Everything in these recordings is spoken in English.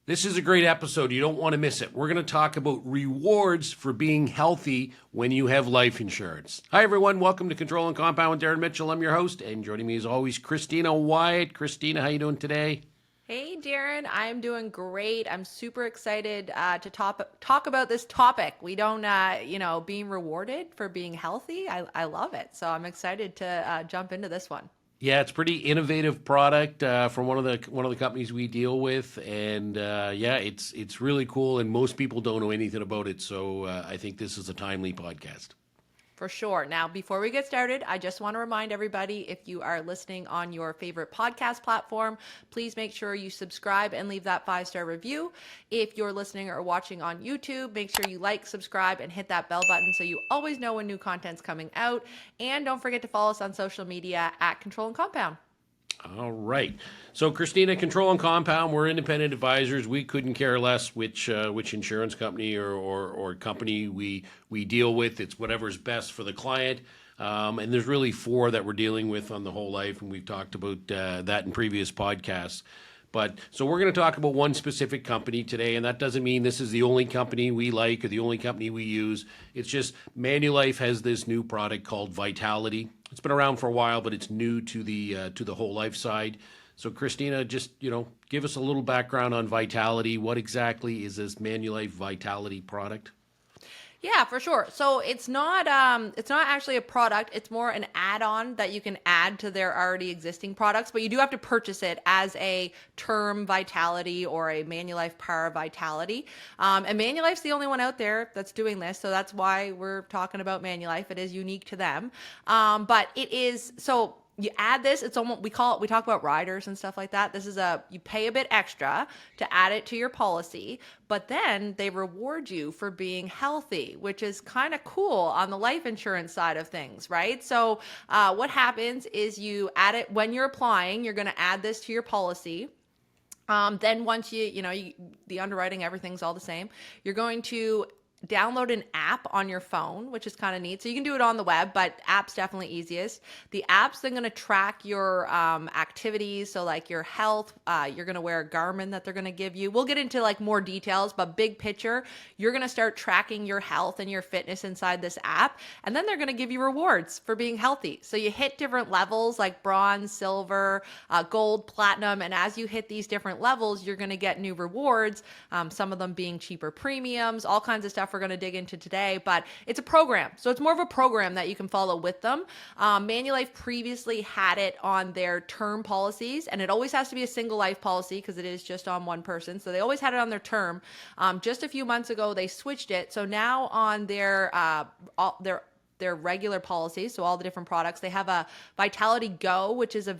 This is a great episode. You don't want to miss it. We're going to talk about rewards for being healthy when you have life insurance. Hi, everyone. Welcome to Control and Compound with Darren Mitchell. I'm your host, and joining me as always, Christina Wyatt. Christina, how you doing today? Hey, Darren, I'm doing great. I'm super excited to talk about this topic. We don't, being rewarded for being healthy. I love it. So I'm excited to jump into this one. Yeah, it's pretty innovative product from one of the companies we deal with, and it's really cool. And most people don't know anything about it, so I think this is a timely podcast. For sure. Now, before we get started, I just want to remind everybody, if you are listening on your favorite podcast platform, please make sure you subscribe and leave that 5-star review. If you're listening or watching on YouTube, make sure you like, subscribe, and hit that bell button so you always know when new content's coming out. And don't forget to follow us on social media at Control and Compound. All right. So, Christina, Control and Compound, we're independent advisors. We couldn't care less which insurance company or company we deal with. It's whatever's best for the client. And there's really 4 that we're dealing with on the whole life, and we've talked about that in previous podcasts. But so we're going to talk about one specific company today, and that doesn't mean this is the only company we like or the only company we use. It's just Manulife has this new product called Vitality. It's been around for a while, but it's new to the whole life side. So Christina, just give us a little background on Vitality. What exactly is this Manulife Vitality product? Yeah, for sure. So it's not actually a product. It's more an add-on that you can add to their already existing products, but you do have to purchase it as a term Vitality or a Manulife Par Vitality. And Manulife's the only one out there that's doing this, so that's why we're talking about Manulife. It is unique to them. But it is so. You add this, it's almost, we talk about riders and stuff like that. You pay a bit extra to add it to your policy, but then they reward you for being healthy, which is kind of cool on the life insurance side of things, right? So what happens is you add it when you're applying, you're going to add this to your policy. Then once the underwriting, everything's all the same. You're going to download an app on your phone, which is kind of neat. So you can do it on the web, but app's definitely easiest. The app's then going to track your activities. So like your health, you're going to wear a Garmin that they're going to give you. We'll get into like more details, but big picture, you're going to start tracking your health and your fitness inside this app. And then they're going to give you rewards for being healthy. So you hit different levels like bronze, silver, gold, platinum. And as you hit these different levels, you're going to get new rewards. Some of them being cheaper premiums, all kinds of stuff we're going to dig into today, but it's a program. So it's more of a program that you can follow with them. Manulife previously had it on their term policies, and it always has to be a single life policy because it is just on one person. So they always had it on their term. Just a few months ago, they switched it. So now on their regular policies, so all the different products, they have a Vitality Go, which is a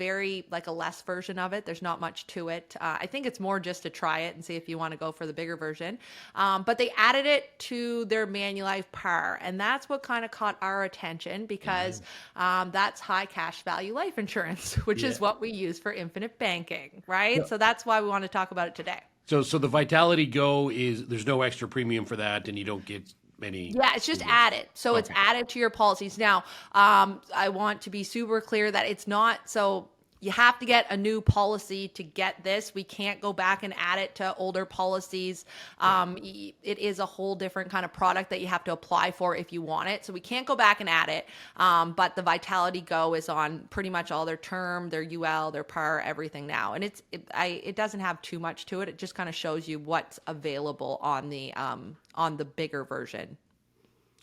less version of it. There's not much to it. I think it's more just to try it and see if you want to go for the bigger version. But they added it to their Manulife Par, and that's what kind of caught our attention because that's high cash value life insurance, which is what we use for infinite banking, right? Yeah. So that's why we want to talk about it today. So the Vitality Go there's no extra premium for that, and you don't get Yeah, it's just added. So It's added to your policies. Now, I want to be super clear that it's not, so you have to get a new policy to get this. We can't go back and add it to older policies. It is a whole different kind of product that you have to apply for if you want it. So we can't go back and add it. But the Vitality Go is on pretty much all their term, their UL, their PAR, everything now. And it doesn't have too much to it. It just kind of shows you what's available on the bigger version.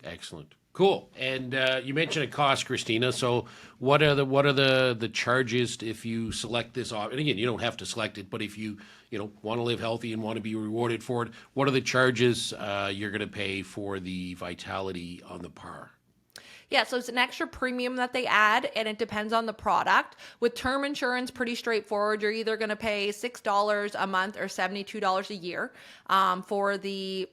Excellent. Cool. And you mentioned a cost, Christina. So what are the charges if you select this option? And again, you don't have to select it, but if you want to live healthy and want to be rewarded for it, what are the charges you're going to pay for the Vitality on the Par? Yeah, so it's an extra premium that they add, and it depends on the product. With term insurance, pretty straightforward. You're either going to pay $6 a month or $72 a year for the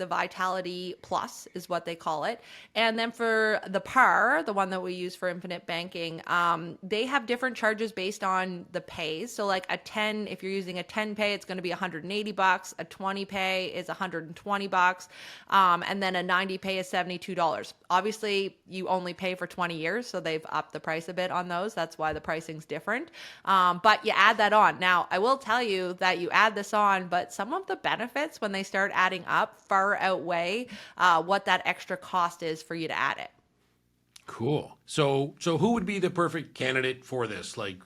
Vitality Plus is what they call it. And then for the Par, the one that we use for infinite banking, they have different charges based on the pays. So like if you're using a 10 pay, it's going to be $180. A 20 pay is $120, and then a 90 pay is $72. Obviously, you only pay for 20 years. So they've upped the price a bit on those. That's why the pricing's different. But you add that on. Now, I will tell you that you add this on, but some of the benefits when they start adding up far outweigh what that extra cost is for you to add it. Cool. So who would be the perfect candidate for this? Like,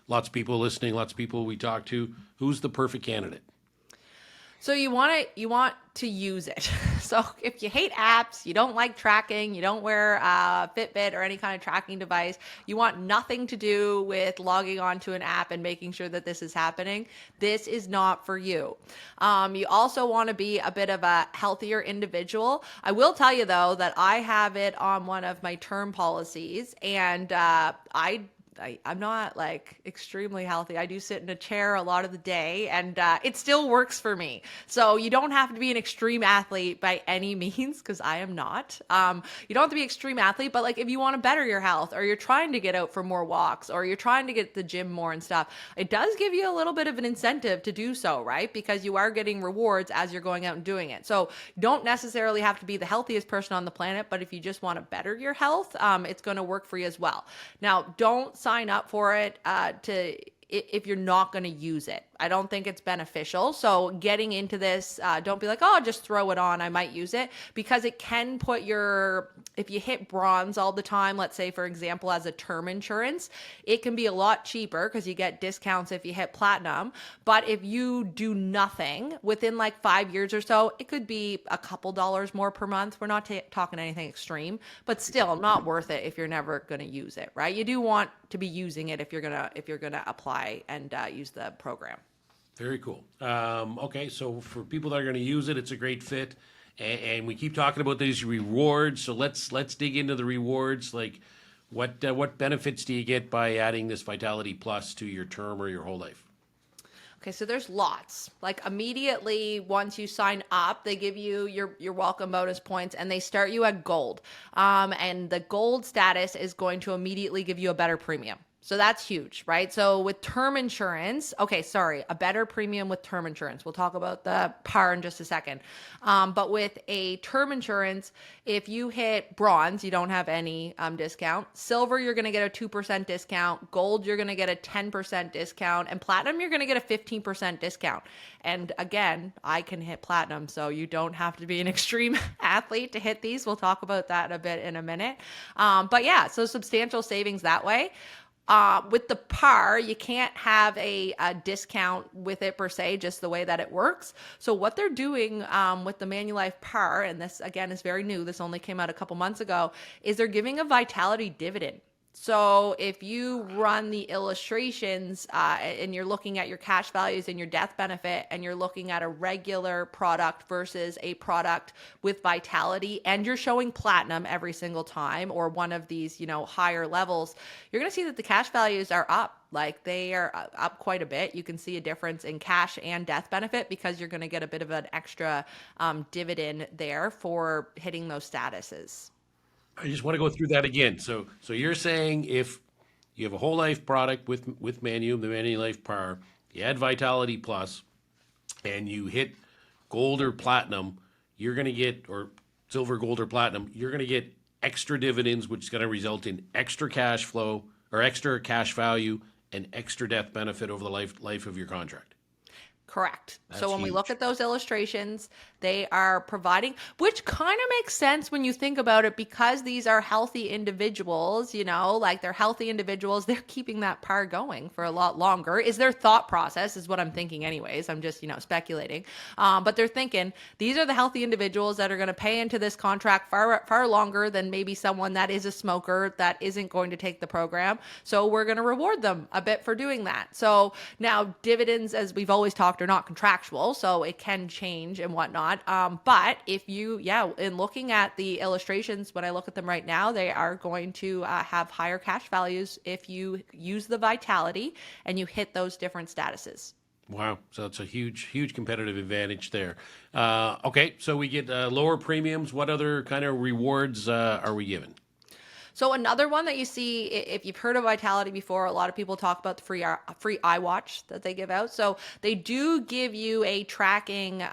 lots of people listening, lots of people we talk to. Who's the perfect candidate? So you want to use it. So if you hate apps, you don't like tracking, you don't wear a Fitbit or any kind of tracking device, you want nothing to do with logging onto an app and making sure that this is happening, this is not for you. You also want to be a bit of a healthier individual. I will tell you though that I have it on one of my term policies, and I'm not like extremely healthy. I do sit in a chair a lot of the day, and it still works for me. So you don't have to be an extreme athlete by any means, because I am not. You don't have to be an extreme athlete, but like if you want to better your health, or you're trying to get out for more walks, or you're trying to get to the gym more and stuff, it does give you a little bit of an incentive to do so, right? Because you are getting rewards as you're going out and doing it. So you don't necessarily have to be the healthiest person on the planet, but if you just want to better your health, it's going to work for you as well. Now, don't sign up for it if you're not going to use it. I don't think it's beneficial. So getting into this, don't be like, oh, just throw it on, I might use it, because it can put if you hit bronze all the time, let's say, for example, as a term insurance, it can be a lot cheaper because you get discounts if you hit platinum. But if you do nothing within like 5 years or so, it could be a couple dollars more per month. We're not talking anything extreme, but still not worth it if you're never going to use it, right? You do want to be using it if you're gonna apply and use the program. Very cool. Okay, so for people that are going to use it, it's a great fit. And we keep talking about these rewards. So let's dig into the rewards. Like, what benefits do you get by adding this Vitality Plus to your term or your whole life? Okay, so there's lots. Like immediately once you sign up, they give you your welcome bonus points, and they start you at gold. And the gold status is going to immediately give you a better premium. So that's huge, right? So with term insurance, a better premium with term insurance. We'll talk about the PAR in just a second. But with a term insurance, if you hit bronze, you don't have any discount. Silver, you're going to get a 2% discount. Gold, you're going to get a 10% discount. And platinum, you're going to get a 15% discount. And again, I can hit platinum, so you don't have to be an extreme athlete to hit these. We'll talk about that a bit in a minute. But yeah, so substantial savings that way. With the PAR, you can't have a discount with it per se, just the way that it works. So what they're doing with the Manulife PAR, and this again is very new, this only came out a couple months ago, is they're giving a Vitality dividend. So if you run the illustrations and you're looking at your cash values and your death benefit, and you're looking at a regular product versus a product with Vitality, and you're showing platinum every single time, or one of these, higher levels, you're going to see that the cash values are up. Like they are up quite a bit. You can see a difference in cash and death benefit because you're going to get a bit of an extra dividend there for hitting those statuses. I just want to go through that again. So you're saying if you have a whole life product with the Manulife PAR, you add Vitality Plus, and you hit gold or platinum, you're going to get, or silver, gold, or platinum, you're going to get extra dividends, which is going to result in extra cash flow or extra cash value and extra death benefit over the life of your contract. Correct. That's so when we look huge. at those illustrations, they are providing, which kind of makes sense when you think about it, because these are healthy individuals, like they're healthy individuals, they're keeping that PAR going for a lot longer, is their thought process, is what I'm thinking anyways. I'm just, speculating. But they're thinking these are the healthy individuals that are going to pay into this contract far, far longer than maybe someone that is a smoker that isn't going to take the program. So we're going to reward them a bit for doing that. So now dividends, as we've always talked, are not contractual, so it can change and whatnot. But if you, in looking at the illustrations, when I look at them right now, they are going to have higher cash values if you use the Vitality and you hit those different statuses. Wow. So it's a huge competitive advantage there. Okay. So we get lower premiums. What other kind of rewards are we given? So another one that you see, if you've heard of Vitality before, a lot of people talk about the free iWatch that they give out. So they do give you a tracking,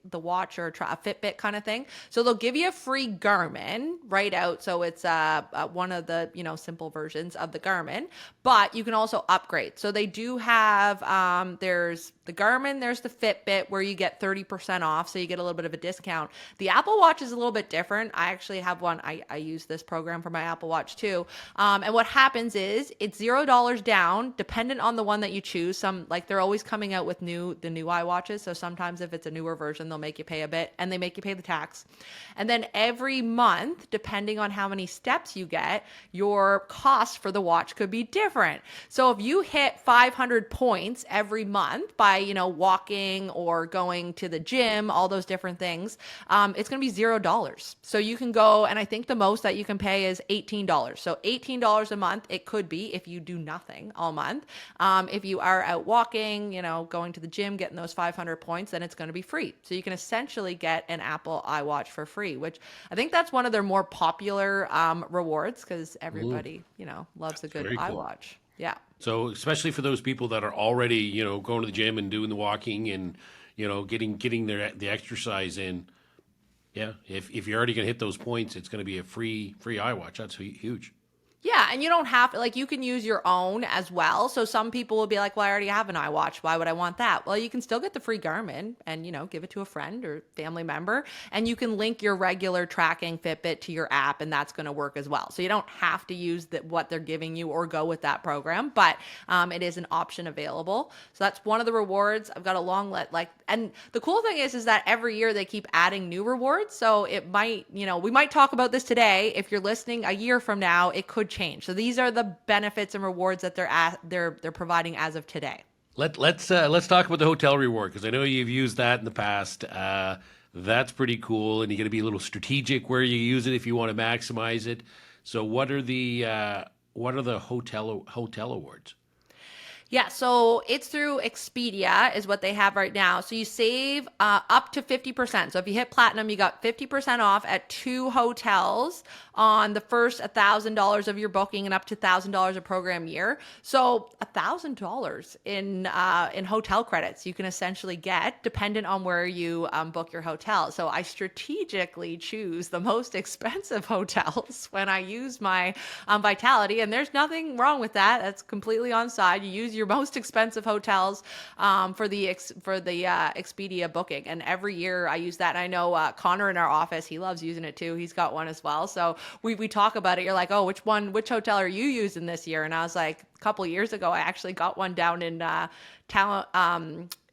the watch or a Fitbit kind of thing. So they'll give you a free Garmin right out. So it's one of the, simple versions of the Garmin, but you can also upgrade. So they do have, there's the Garmin, there's the Fitbit where you get 30% off. So you get a little bit of a discount. The Apple Watch is a little bit different. I actually have one. I use this program for my Apple Watch too. And what happens is it's $0 down, dependent on the one that you choose. Some, like, they're always coming out with the new iWatches. So sometimes if it's a newer version, they'll make you pay a bit, and they make you pay the tax. And then every month, depending on how many steps you get, your cost for the watch could be different. So if you hit 500 points every month by, walking or going to the gym, all those different things, it's going to be $0. So you can go, and I think the most that you can pay is $18. So $18 a month, it could be if you do nothing all month. If you are out walking, going to the gym, getting those 500 points, then it's going to be free. So you can essentially get an Apple iWatch for free, which I think that's one of their more popular rewards, because everybody, loves a good iWatch. Yeah. So especially for those people that are already, going to the gym and doing the walking and, getting the exercise in. Yeah. If you're already going to hit those points, it's going to be a free iWatch. That's huge. Yeah, and you don't have to, like, you can use your own as well. So some people will be like, well, I already have an iWatch. Why would I want that? Well, you can still get the free Garmin and, give it to a friend or family member. And you can link your regular tracking Fitbit to your app, and that's going to work as well. So you don't have to use what they're giving you or go with that program, but it is an option available. So that's one of the rewards. I've got a long and the cool thing is that every year they keep adding new rewards. So it might, we might talk about this today. If you're listening a year from now, it could change. So these are the benefits and rewards that they're providing as of today. Let's talk about the hotel reward, because I know you've used that in the past. That's pretty cool, and you got to be a little strategic where you use it if you want to maximize it. So what are the hotel awards? Yeah, so it's through Expedia is what they have right now. So you save up to 50%. So if you hit platinum, you got 50% off at 2 hotels on the first $1,000 of your booking and up to $1,000 a program year. So $1,000 in hotel credits you can essentially get dependent on where you book your hotel. So I strategically choose the most expensive hotels when I use my Vitality, and there's nothing wrong with that. That's completely on side. You use your most expensive hotels for the Expedia booking, and every year I use that. And I know Connor in our office, he loves using it too. He's got one as well. So we talk about it. You're like, oh, which hotel are you using this year? And I was like, a couple of years ago, I actually got one down in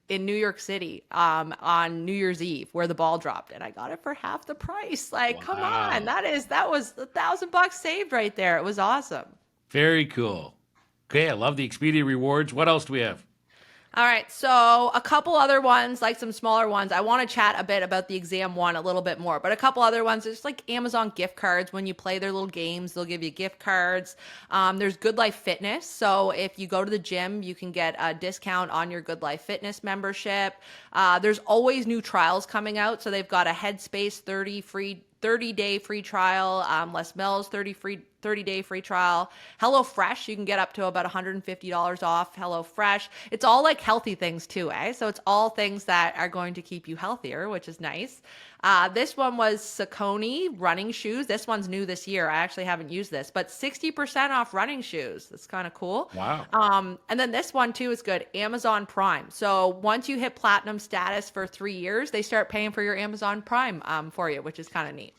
in New York City on New Year's Eve where the ball dropped, and I got it for half the price. Like, Come on, that was $1,000 saved right there. It was awesome. Very cool. Okay, I love the Expedia rewards. What else do we have? All right, so a couple other ones, like some smaller ones. I want to chat a bit about the exam one a little bit more, but a couple other ones, there's like Amazon gift cards. When you play their little games, they'll give you gift cards. There's Good Life Fitness. So if you go to the gym, you can get a discount on your Good Life Fitness membership. There's always new trials coming out. So they've got a Headspace 30-day free trial, Les Mills 30-day free trial. HelloFresh, you can get up to about $150 off HelloFresh. It's all like healthy things too, eh? So it's all things that are going to keep you healthier, which is nice. This one was Saucony running shoes. This one's new this year. I actually haven't used this, but 60% off running shoes. That's kind of cool. Wow. And then this one too is good. Amazon Prime. So once you hit platinum status for 3 years, they start paying for your Amazon Prime for you, which is kind of neat.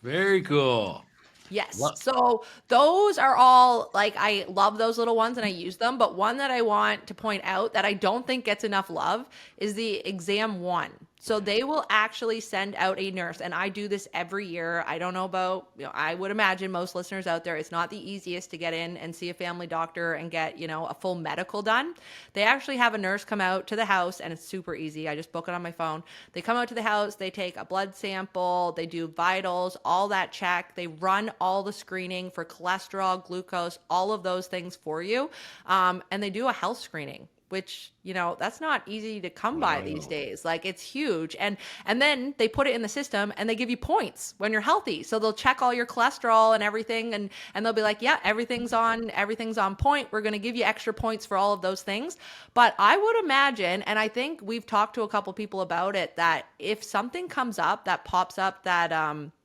Very cool. Yes. So those are all, like, I love those little ones and I use them. But one that I want to point out that I don't think gets enough love is the exam one. So they will actually send out a nurse, and I do this every year. I don't know about, I would imagine most listeners out there, it's not the easiest to get in and see a family doctor and get, a full medical done. They actually have a nurse come out to the house, and it's super easy. I just book it on my phone. They come out to the house, they take a blood sample, they do vitals, all that check. They run all the screening for cholesterol, glucose, all of those things for you. And they do a health screening. which, that's not easy to come by these Wow. days. Like, it's huge. And then they put it in the system and they give you points when you're healthy. So they'll check all your cholesterol and everything, and they'll be like, yeah, everything's on point. We're going to give you extra points for all of those things. But I would imagine, and I think we've talked to a couple people about it, that if something comes up that pops up that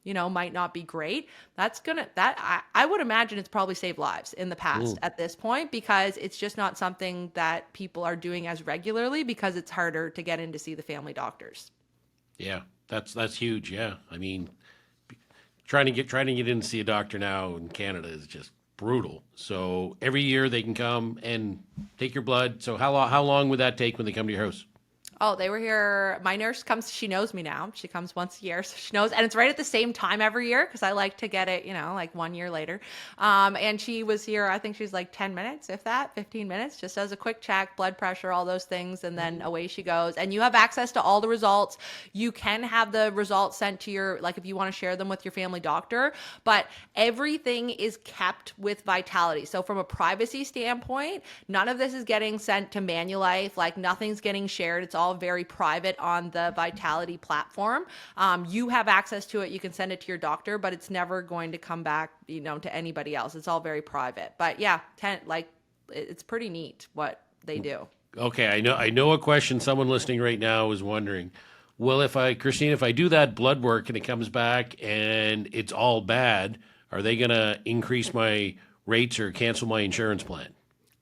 might not be great, I would imagine it's probably saved lives in the past at this point, because it's just not something that people are doing as regularly because it's harder to get in to see the family doctors. Yeah, that's huge. Yeah, I mean, trying to get in to see a doctor now in Canada is just brutal. So every year they can come and take your blood. So how long would that take when they come to your house? Oh, they were here. My nurse comes, she knows me now. She comes once a year, so she knows. And it's right at the same time every year because I like to get it, like 1 year later. And she was here, I think she's like 10 minutes, if that, 15 minutes, just does a quick check, blood pressure, all those things. And then away she goes. And you have access to all the results. You can have the results sent to like if you want to share them with your family doctor, but everything is kept with Vitality. So from a privacy standpoint, none of this is getting sent to Manulife. Like, nothing's getting shared. It's all very private on the Vitality platform. You have access to it. You can send it to your doctor, but it's never going to come back, to anybody else. It's all very private. But yeah, it's pretty neat what they do. Okay, I know a question someone listening right now is wondering. Well, Christine, if I do that blood work and it comes back and it's all bad, are they going to increase my rates or cancel my insurance plan?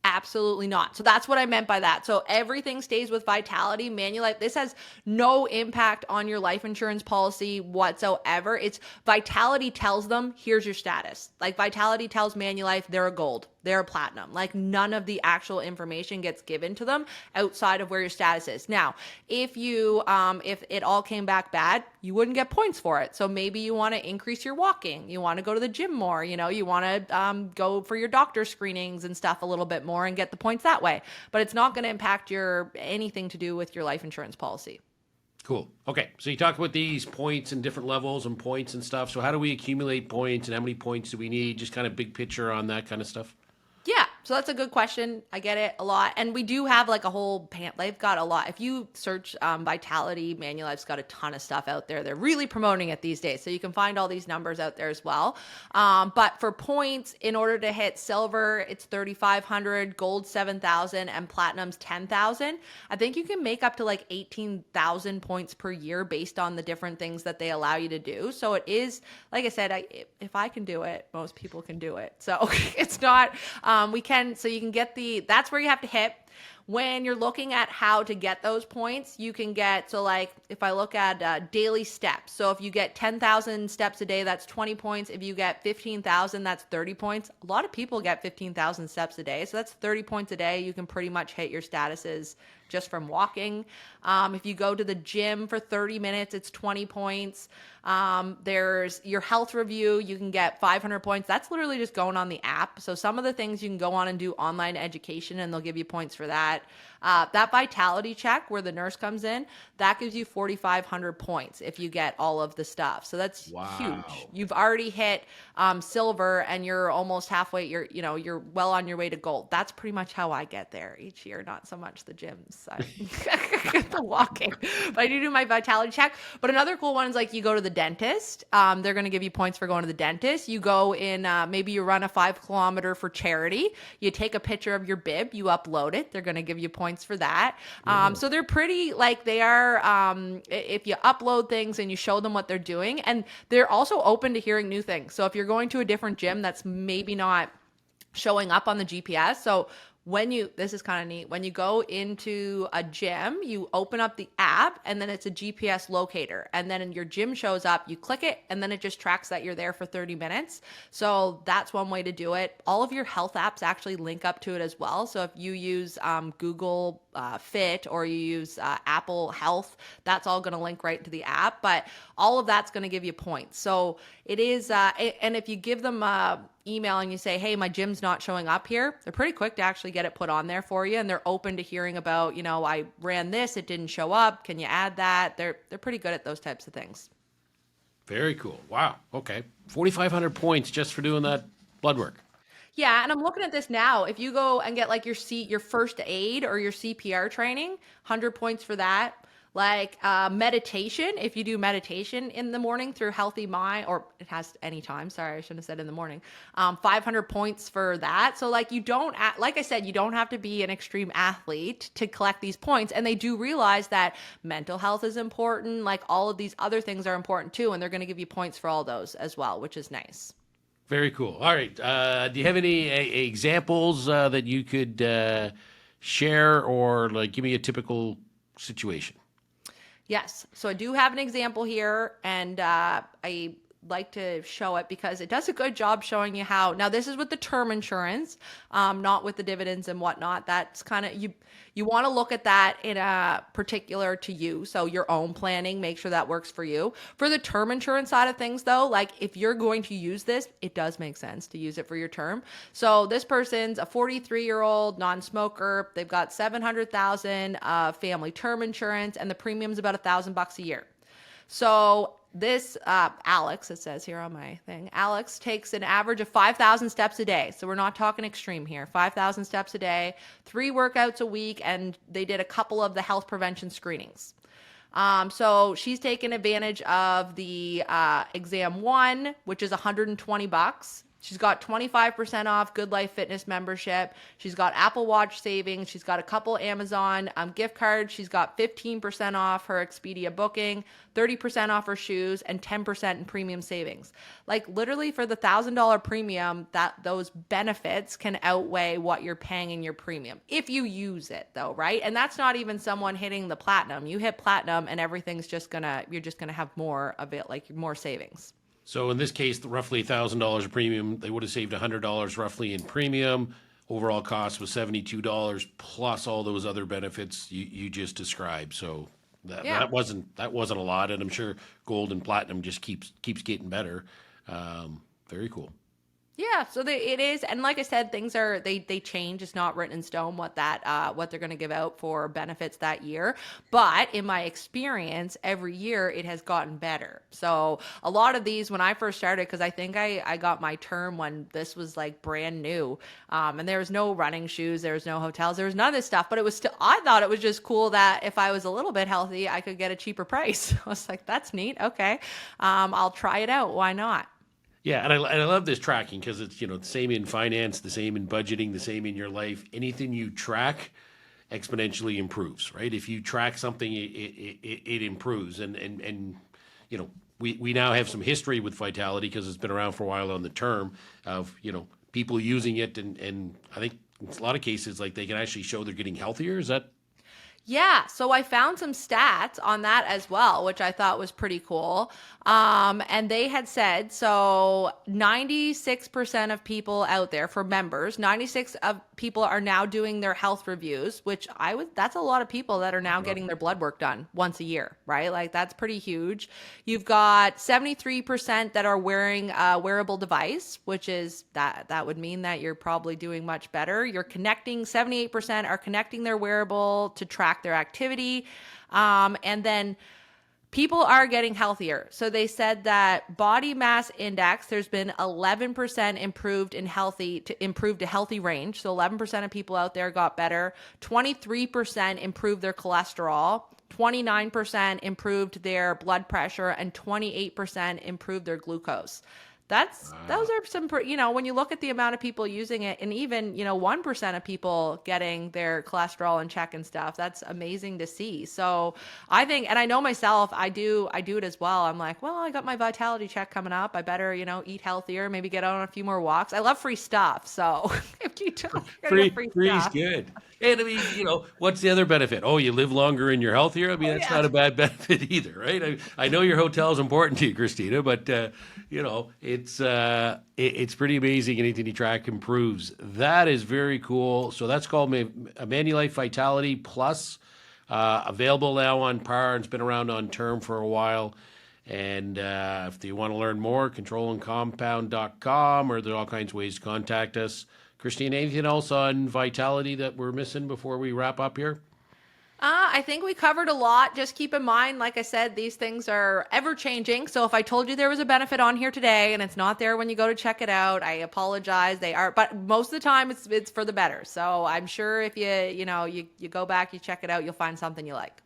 Absolutely not. So that's what I meant by that. So everything stays with Vitality. Manulife, this has no impact on your life insurance policy whatsoever. It's Vitality tells them, here's your status. Like, Vitality tells Manulife they're a gold, they're a platinum. Like, none of the actual information gets given to them outside of where your status is. Now, if it all came back bad, you wouldn't get points for it. So maybe you want to increase your walking. You want to go to the gym more. You want to go for your doctor screenings and stuff a little bit more and get the points that way. But it's not going to impact anything to do with your life insurance policy. Cool. Okay, so you talk about these points and different levels and points and stuff. So how do we accumulate points and how many points do we need? Just kind of big picture on that kind of stuff. Yeah, so that's a good question. I get it a lot. And we do have like a whole they've got a lot. If you search Vitality, Manulife's got a ton of stuff out there. They're really promoting it these days. So you can find all these numbers out there as well. But for points, in order to hit silver, it's 3,500, gold 7,000, and platinum's 10,000. I think you can make up to like 18,000 points per year based on the different things that they allow you to do. So it is, like I said, if I can do it, most people can do it. So it's not... so you can get that's where you have to hit. When you're looking at how to get those points, you can get, so like if I look at daily steps, so if you get 10,000 steps a day, that's 20 points. If you get 15,000, that's 30 points. A lot of people get 15,000 steps a day, so that's 30 points a day. You can pretty much hit your statuses just from walking. If you go to the gym for 30 minutes, it's 20 points. There's your health review. You can get 500 points. That's literally just going on the app. So some of the things you can go on and do online education, and they'll give you points for that. That Vitality check where the nurse comes in, that gives you 4,500 points if you get all of the stuff. So that's huge. You've already hit silver, and you're almost halfway. You're well on your way to gold. That's pretty much how I get there each year. Not so much the gyms, the walking, but I do my Vitality check. But another cool one is like you go to the dentist. They're going to give you points for going to the dentist. You go in, maybe you run a 5 kilometer for charity. You take a picture of your bib, you upload it. They're going to give you points for that. So they're pretty, like, they are, if you upload things and you show them what they're doing, and they're also open to hearing new things. So if you're going to a different gym that's maybe not showing up on the GPS. So this is kind of neat. When you go into a gym, you open up the app, and then it's a GPS locator. And then your gym shows up, you click it, and then it just tracks that you're there for 30 minutes. So that's one way to do it. All of your health apps actually link up to it as well. So if you use Google Fit or you use Apple Health, that's all going to link right to the app. But all of that's going to give you points. So it is, and if you give them email and you say, hey, my gym's not showing up here, they're pretty quick to actually get it put on there for you. And they're open to hearing about, I ran this, it didn't show up. Can you add that? They're pretty good at those types of things. Very cool. Wow. Okay. 4,500 points just for doing that blood work. Yeah, and I'm looking at this now. If you go and get like your first aid or your CPR training, 100 points for that. Like meditation, if you do meditation in the morning through Healthy Mind, or it has any time. Sorry, I shouldn't have said in the morning. 500 points for that. So like like I said, you don't have to be an extreme athlete to collect these points. And they do realize that mental health is important. Like all of these other things are important too, and they're going to give you points for all those as well, which is nice. Very cool. All right. Do you have any examples that you could share, or like give me a typical situation? Yes. So I do have an example here, and I like to show it because it does a good job showing you how. Now, this is with the term insurance, not with the dividends and whatnot. That's kind of you want to look at that in a particular to you. So your own planning, make sure that works for you. For the term insurance side of things, though, like if you're going to use this, it does make sense to use it for your term. So this person's a 43-year-old non-smoker. They've got 700,000 family term insurance, and the premium's about $1,000 a year. So this Alex, it says here on my thing, Alex takes an average of 5,000 steps a day. So we're not talking extreme here. 5,000 steps a day, 3 workouts a week, and they did a couple of the health prevention screenings. So she's taken advantage of the exam 1, which is $120. She's got 25% off Good Life Fitness membership. She's got Apple Watch savings. She's got a couple Amazon gift cards. She's got 15% off her Expedia booking, 30% off her shoes, and 10% in premium savings. Like literally for the $1,000 premium, that those benefits can outweigh what you're paying in your premium if you use it, though, right? And that's not even someone hitting the platinum. You hit platinum, and everything's you're just gonna have more of it, like more savings. So in this case, roughly $1,000 a premium, they would have saved $100 roughly in premium. Overall cost was $72 plus all those other benefits you just described. So Yeah. that wasn't a lot, and I'm sure gold and platinum just keeps getting better. Very cool. Yeah, so it is, and like I said, things are they change. It's not written in stone what what they're going to give out for benefits that year. But in my experience, every year it has gotten better. So a lot of these, when I first started, because I think I got my term when this was like brand new, and there was no running shoes, there was no hotels, there was none of this stuff. But it was still, I thought it was just cool that if I was a little bit healthy, I could get a cheaper price. I was like, that's neat. Okay, I'll try it out. Why not? Yeah, and I love this tracking because it's the same in finance, the same in budgeting, the same in your life. Anything you track exponentially improves, right? If you track something, it improves, and we now have some history with Vitality because it's been around for a while on the term of people using it, and I think in a lot of cases like they can actually show they're getting healthier. Is that Yeah, so I found some stats on that as well, which I thought was pretty cool. And they had said, so 96% of people out there for members, 96 of people are now doing their health reviews, which that's a lot of people that are now getting their blood work done once a year, right? Like that's pretty huge. You've got 73% that are wearing a wearable device, which is that would mean that you're probably doing much better. 78% are connecting their wearable to track their activity. And then people are getting healthier. So they said that body mass index, there's been 11% improved to healthy range. So 11% of people out there got better. 23% improved their cholesterol. 29% improved their blood pressure, and 28% improved their glucose. Those are some, when you look at the amount of people using it, and even, 1% of people getting their cholesterol in check and stuff, that's amazing to see. So I think, and I know myself, I do it as well. I'm like, well, I got my vitality check coming up. I better, eat healthier, maybe get on a few more walks. I love free stuff. So if you don't, you're gonna get free free's stuff. good. And I mean, what's the other benefit? Oh, you live longer and you're healthier. I mean, that's Yeah. not a bad benefit either, right? I know your hotel is important to you, Christina, but it's pretty amazing. Anything you track improves. That is very cool. So that's called Manulife Vitality Plus, available now on par, and it's been around on term for a while. And if you want to learn more, controlandcompound.com, or there are all kinds of ways to contact us. Christine, anything else on Vitality that we're missing before we wrap up here? I think we covered a lot. Just keep in mind, like I said, these things are ever changing. So if I told you there was a benefit on here today and it's not there when you go to check it out, I apologize. They are, but most of the time it's for the better. So I'm sure if you go back, you check it out, you'll find something you like.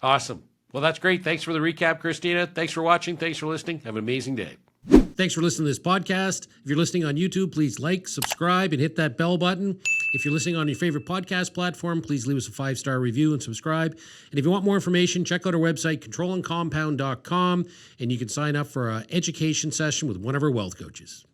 Awesome. Well, that's great. Thanks for the recap, Christina. Thanks for watching. Thanks for listening. Have an amazing day. Thanks for listening to this podcast. If you're listening on YouTube, please like, subscribe, and hit that bell button. If you're listening on your favorite podcast platform, please leave us a 5-star review and subscribe. And if you want more information, check out our website, controllandcompound.com, and you can sign up for an education session with one of our wealth coaches.